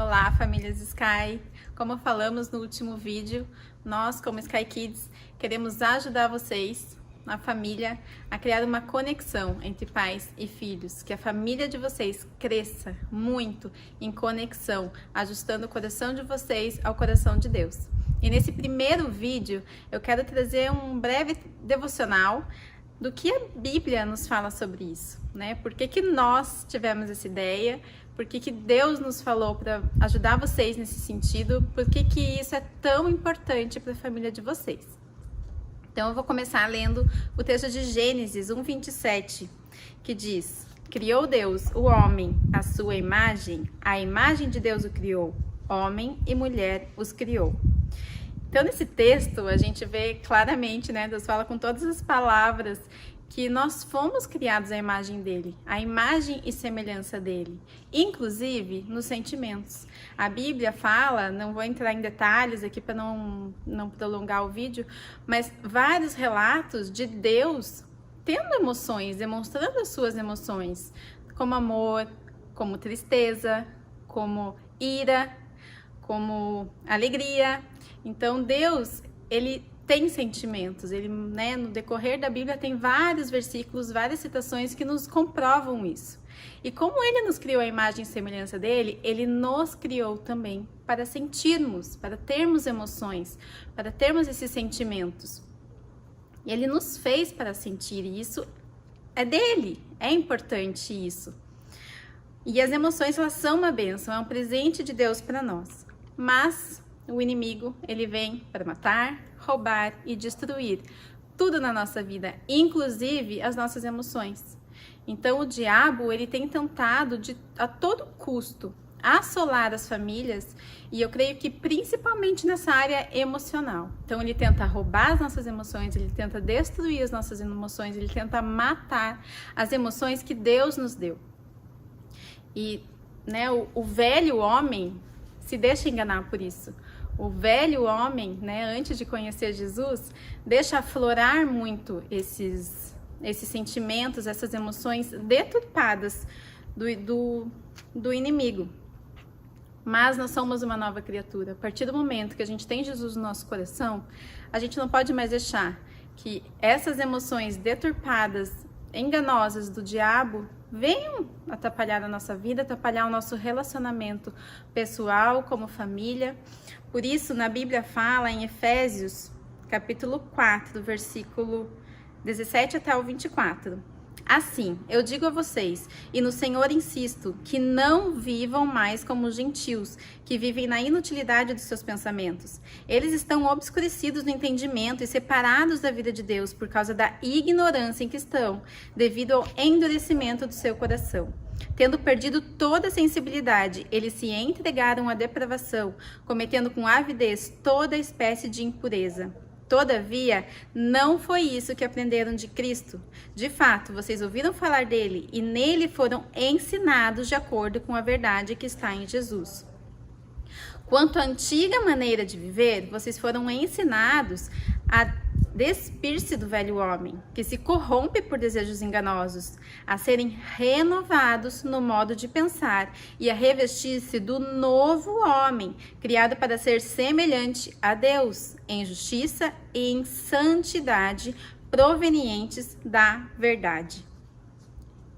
Olá, famílias Sky! Como falamos no último vídeo, nós, como Sky Kids, queremos ajudar vocês, a família, a criar uma conexão entre pais e filhos, que a família de vocês cresça muito em conexão, ajustando o coração de vocês ao coração de Deus. E nesse primeiro vídeo, eu quero trazer um breve devocional do que a Bíblia nos fala sobre isso, né? Por que nós tivemos essa ideia? Por que Deus nos falou para ajudar vocês nesse sentido? Por que isso é tão importante para a família de vocês? Então eu vou começar lendo o texto de Gênesis 1:27, que diz: Criou Deus o homem à sua imagem, a imagem de Deus o criou, homem e mulher os criou. Então, nesse texto, a gente vê claramente, né, Deus fala com todas as palavras que nós fomos criados à imagem dele, à imagem e semelhança dele, inclusive nos sentimentos. A Bíblia fala, não vou entrar em detalhes aqui para não prolongar o vídeo, mas vários relatos de Deus tendo emoções, demonstrando as suas emoções, como amor, como tristeza, como ira, como alegria. Então Deus, ele tem sentimentos, ele, né, no decorrer da Bíblia tem vários versículos, várias citações que nos comprovam isso. E como ele nos criou a imagem e semelhança dele, ele nos criou também para sentirmos, para termos emoções, para termos esses sentimentos. E ele nos fez para sentir, e isso é dele, é importante isso. E as emoções, elas são uma bênção, é um presente de Deus para nós. Mas o inimigo, ele vem para matar, roubar e destruir tudo na nossa vida, inclusive as nossas emoções. Então o diabo, ele tem tentado a todo custo assolar as famílias, e eu creio que principalmente nessa área emocional. Então ele tenta roubar as nossas emoções, ele tenta destruir as nossas emoções, ele tenta matar as emoções que Deus nos deu. E, né, o velho homem se deixa enganar por isso. O velho homem, né, antes de conhecer Jesus, deixa aflorar muito esses sentimentos, essas emoções deturpadas do inimigo. Mas nós somos uma nova criatura. A partir do momento que a gente tem Jesus no nosso coração, a gente não pode mais deixar que essas emoções deturpadas, enganosas do diabo, venham atrapalhar a nossa vida, atrapalhar o nosso relacionamento pessoal, como família. Por isso, na Bíblia fala em Efésios, capítulo 4, versículo 17 até o 24. Assim, eu digo a vocês, e no Senhor insisto, que não vivam mais como os gentios, que vivem na inutilidade dos seus pensamentos. Eles estão obscurecidos no entendimento e separados da vida de Deus por causa da ignorância em que estão, devido ao endurecimento do seu coração. Tendo perdido toda a sensibilidade, eles se entregaram à depravação, cometendo com avidez toda espécie de impureza. Todavia, não foi isso que aprenderam de Cristo. De fato, vocês ouviram falar dele e nele foram ensinados de acordo com a verdade que está em Jesus. Quanto à antiga maneira de viver, vocês foram ensinados a despir-se do velho homem, que se corrompe por desejos enganosos, a serem renovados no modo de pensar e a revestir-se do novo homem, criado para ser semelhante a Deus, em justiça e em santidade provenientes da verdade.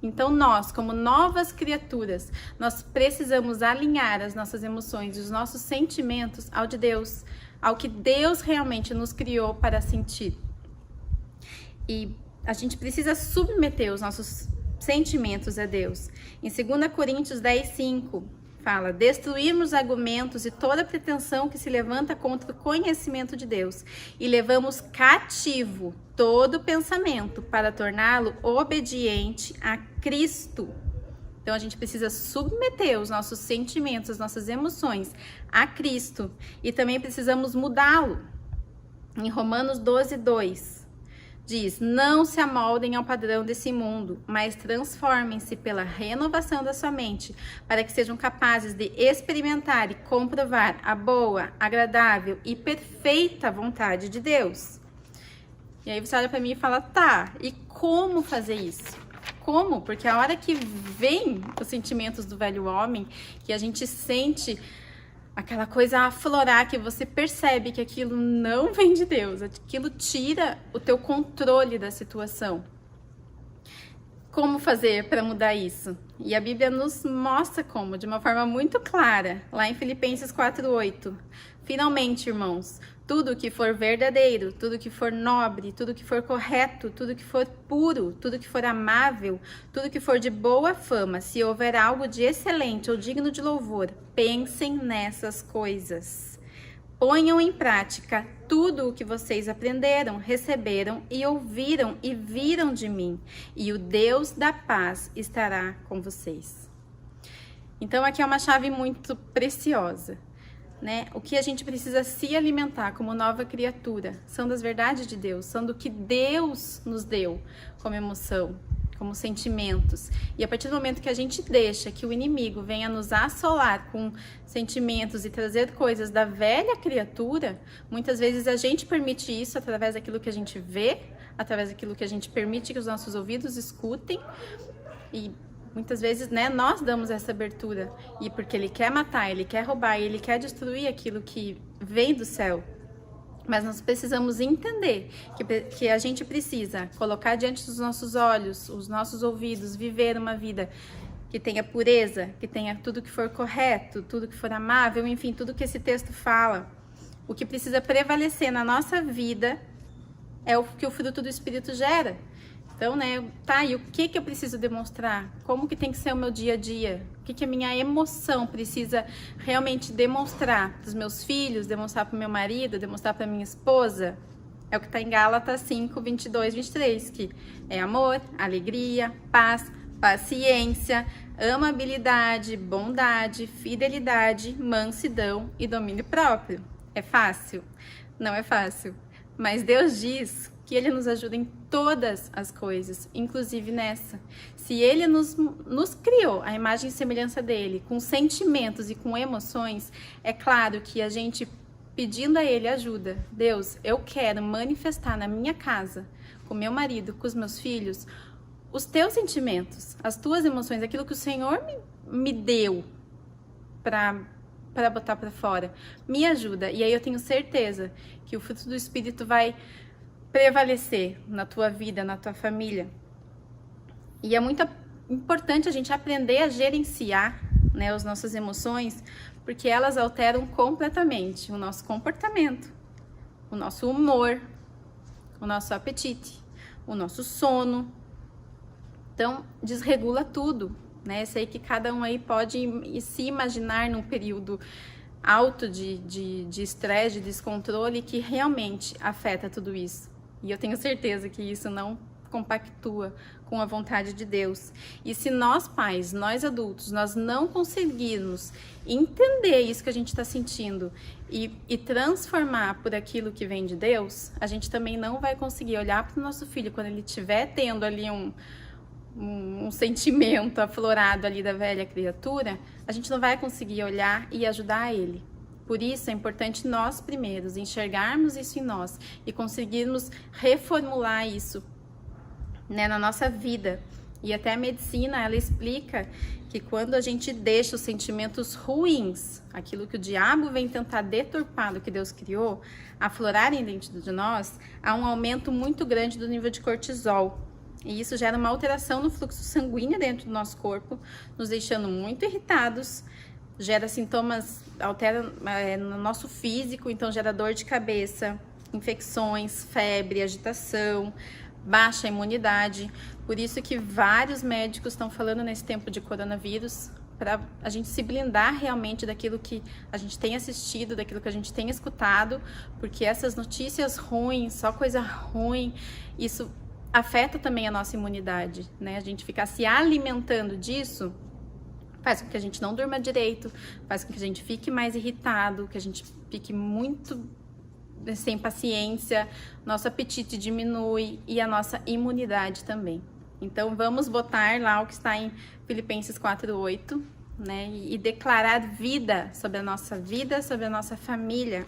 Então nós, como novas criaturas, nós precisamos alinhar as nossas emoções e os nossos sentimentos ao de Deus, ao que Deus realmente nos criou para sentir. E a gente precisa submeter os nossos sentimentos a Deus. Em 2 Coríntios 10:5, fala: destruímos argumentos e toda pretensão que se levanta contra o conhecimento de Deus, e levamos cativo todo pensamento para torná-lo obediente a Cristo. Então a gente precisa submeter os nossos sentimentos, as nossas emoções a Cristo, e também precisamos mudá-lo. Em Romanos 12:2 diz: não se amoldem ao padrão desse mundo, mas transformem-se pela renovação da sua mente, para que sejam capazes de experimentar e comprovar a boa, agradável e perfeita vontade de Deus. E aí você olha para mim e fala: tá, e como fazer isso? como? Porque a hora que vem os sentimentos do velho homem, que a gente sente aquela coisa aflorar, que você percebe que aquilo não vem de Deus, aquilo tira o teu controle da situação. Como fazer para mudar isso? E a Bíblia nos mostra como, de uma forma muito clara, lá em Filipenses 4:8. Finalmente, irmãos, tudo que for verdadeiro, tudo que for nobre, tudo que for correto, tudo que for puro, tudo que for amável, tudo que for de boa fama, se houver algo de excelente ou digno de louvor, pensem nessas coisas. Ponham em prática tudo o que vocês aprenderam, receberam e ouviram e viram de mim, e o Deus da paz estará com vocês. Então aqui é uma chave muito preciosa, né? O que a gente precisa se alimentar como nova criatura são das verdades de Deus, são do que Deus nos deu como emoção, como sentimentos. E a partir do momento que a gente deixa que o inimigo venha nos assolar com sentimentos e trazer coisas da velha criatura, muitas vezes a gente permite isso através daquilo que a gente vê, através daquilo que a gente permite que os nossos ouvidos escutem, e muitas vezes, né, nós damos essa abertura, e porque ele quer matar, ele quer roubar, ele quer destruir aquilo que vem do céu. Mas nós precisamos entender que a gente precisa colocar diante dos nossos olhos, os nossos ouvidos, viver uma vida que tenha pureza, que tenha tudo que for correto, tudo que for amável, enfim, tudo que esse texto fala. O que precisa prevalecer na nossa vida é o que o fruto do Espírito gera. Então, né, tá, e o que eu preciso demonstrar? Como que tem que ser o meu dia a dia? O que a minha emoção precisa realmente demonstrar para os meus filhos, demonstrar para o meu marido, demonstrar para minha esposa? É o que está em Gálatas 5, 22, 23, que é amor, alegria, paz, paciência, amabilidade, bondade, fidelidade, mansidão e domínio próprio. É fácil? Não é fácil. Mas Deus diz que Ele nos ajuda em todas as coisas, inclusive nessa. Se Ele nos criou a imagem e semelhança dEle, com sentimentos e com emoções, é claro que a gente, pedindo a Ele ajuda, Deus, eu quero manifestar na minha casa, com meu marido, com os meus filhos, os teus sentimentos, as tuas emoções, aquilo que o Senhor me deu para botar para fora. Me ajuda. E aí eu tenho certeza que o fruto do Espírito vai prevalecer na tua vida, na tua família. E é muito importante a gente aprender a gerenciar, né, as nossas emoções, porque elas alteram completamente o nosso comportamento, o nosso humor, o nosso apetite, o nosso sono. Então, desregula tudo, né? Eu sei que cada um aí pode se imaginar num período alto de estresse, de descontrole, que realmente afeta tudo isso. E eu tenho certeza que isso não compactua com a vontade de Deus. E se nós pais, nós adultos, nós não conseguirmos entender isso que a gente está sentindo e transformar por aquilo que vem de Deus, a gente também não vai conseguir olhar para o nosso filho quando ele estiver tendo ali um sentimento aflorado ali da velha criatura, a gente não vai conseguir olhar e ajudar ele. Por isso é importante nós primeiros enxergarmos isso em nós e conseguirmos reformular isso, né, na nossa vida. E até a medicina, ela explica que quando a gente deixa os sentimentos ruins, aquilo que o diabo vem tentar deturpar do que Deus criou, aflorarem dentro de nós, há um aumento muito grande do nível de cortisol. E isso gera uma alteração no fluxo sanguíneo dentro do nosso corpo, nos deixando muito irritados, gera sintomas, altera no nosso físico, então gera dor de cabeça, infecções, febre, agitação, baixa imunidade. Por isso que vários médicos estão falando nesse tempo de coronavírus, para a gente se blindar realmente daquilo que a gente tem assistido, daquilo que a gente tem escutado, porque essas notícias ruins, só coisa ruim, isso afeta também a nossa imunidade, né? A gente ficar se alimentando disso faz com que a gente não durma direito, faz com que a gente fique mais irritado, que a gente fique muito sem paciência, nosso apetite diminui e a nossa imunidade também. Então vamos botar lá o que está em Filipenses 4:8, né? E declarar vida, sobre a nossa família.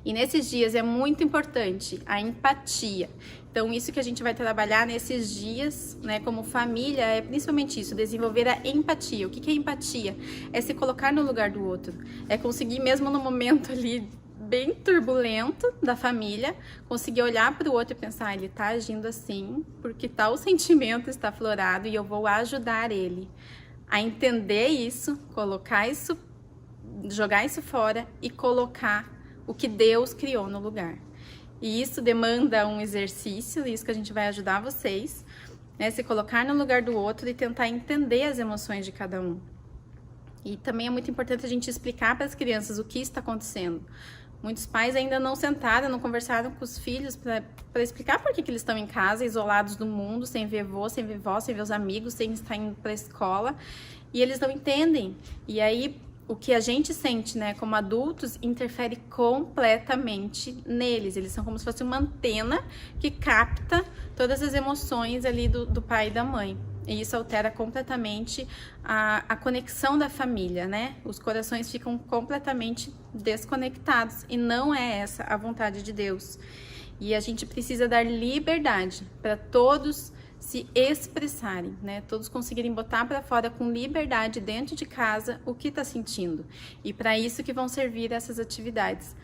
E nesses dias é muito importante a empatia. Então, isso que a gente vai trabalhar nesses dias, né, como família, é principalmente isso, desenvolver a empatia. O que é empatia? É se colocar no lugar do outro. É conseguir, mesmo no momento ali bem turbulento da família, conseguir olhar para o outro e pensar, ele está agindo assim porque tal sentimento está aflorado e eu vou ajudar ele a entender isso, colocar isso, jogar isso fora e colocar o que Deus criou no lugar. E isso demanda um exercício, isso que a gente vai ajudar vocês, né, se colocar no lugar do outro e tentar entender as emoções de cada um. E também é muito importante a gente explicar para as crianças o que está acontecendo. Muitos pais ainda não sentaram, não conversaram com os filhos para explicar por que eles estão em casa, isolados do mundo, sem ver avô, sem ver vó, sem ver os amigos, sem estar indo para a escola. E eles não entendem. E aí, o que a gente sente, né, como adultos, interfere completamente neles. Eles são como se fosse uma antena que capta todas as emoções ali do pai e da mãe. E isso altera completamente a conexão da família, né? Os corações ficam completamente desconectados e não é essa a vontade de Deus. E a gente precisa dar liberdade para todos se expressarem, né? Todos conseguirem botar para fora com liberdade dentro de casa o que está sentindo. E para isso que vão servir essas atividades.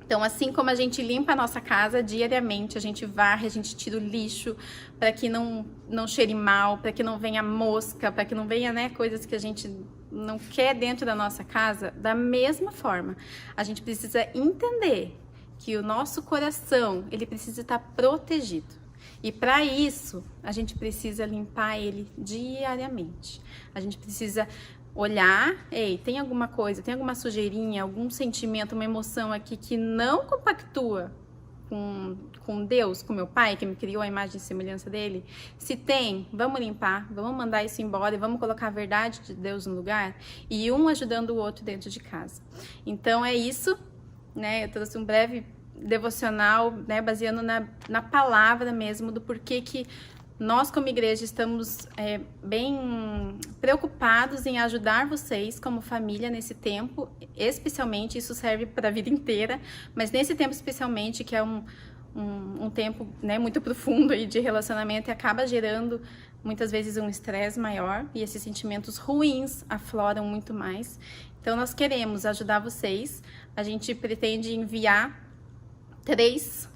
Então, assim como a gente limpa a nossa casa diariamente, a gente varre, a gente tira o lixo para que não cheire mal, para que não venha mosca, para que não venha, né, coisas que a gente não quer dentro da nossa casa, da mesma forma, a gente precisa entender que o nosso coração, ele precisa estar protegido. E para isso, a gente precisa limpar ele diariamente. A gente precisa olhar, ei, tem alguma coisa, tem alguma sujeirinha, algum sentimento, uma emoção aqui que não compactua com Deus, com meu pai, que me criou a imagem e semelhança dele? Se tem, vamos limpar, vamos mandar isso embora e vamos colocar a verdade de Deus no lugar e um ajudando o outro dentro de casa. Então é isso, né? Eu trouxe um breve devocional, né, baseando na palavra mesmo, do porquê que nós como igreja estamos bem preocupados em ajudar vocês como família nesse tempo, especialmente, isso serve para a vida inteira, mas nesse tempo especialmente, que é um tempo, né, muito profundo aí de relacionamento e acaba gerando muitas vezes um estresse maior e esses sentimentos ruins afloram muito mais. Então nós queremos ajudar vocês, a gente pretende enviar 3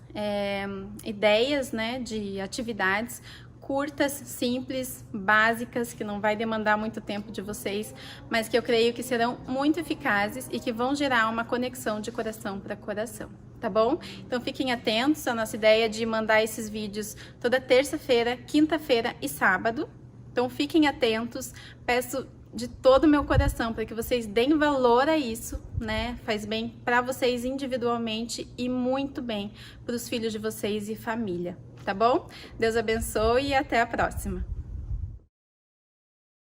ideias, né, de atividades curtas, simples, básicas, que não vai demandar muito tempo de vocês, mas que eu creio que serão muito eficazes e que vão gerar uma conexão de coração para coração, tá bom? Então fiquem atentos, a nossa ideia é de mandar esses vídeos toda terça-feira, quinta-feira e sábado. Então fiquem atentos, peço de todo o meu coração para que vocês deem valor a isso, né? Faz bem para vocês individualmente e muito bem para os filhos de vocês e família, tá bom? Deus abençoe e até a próxima.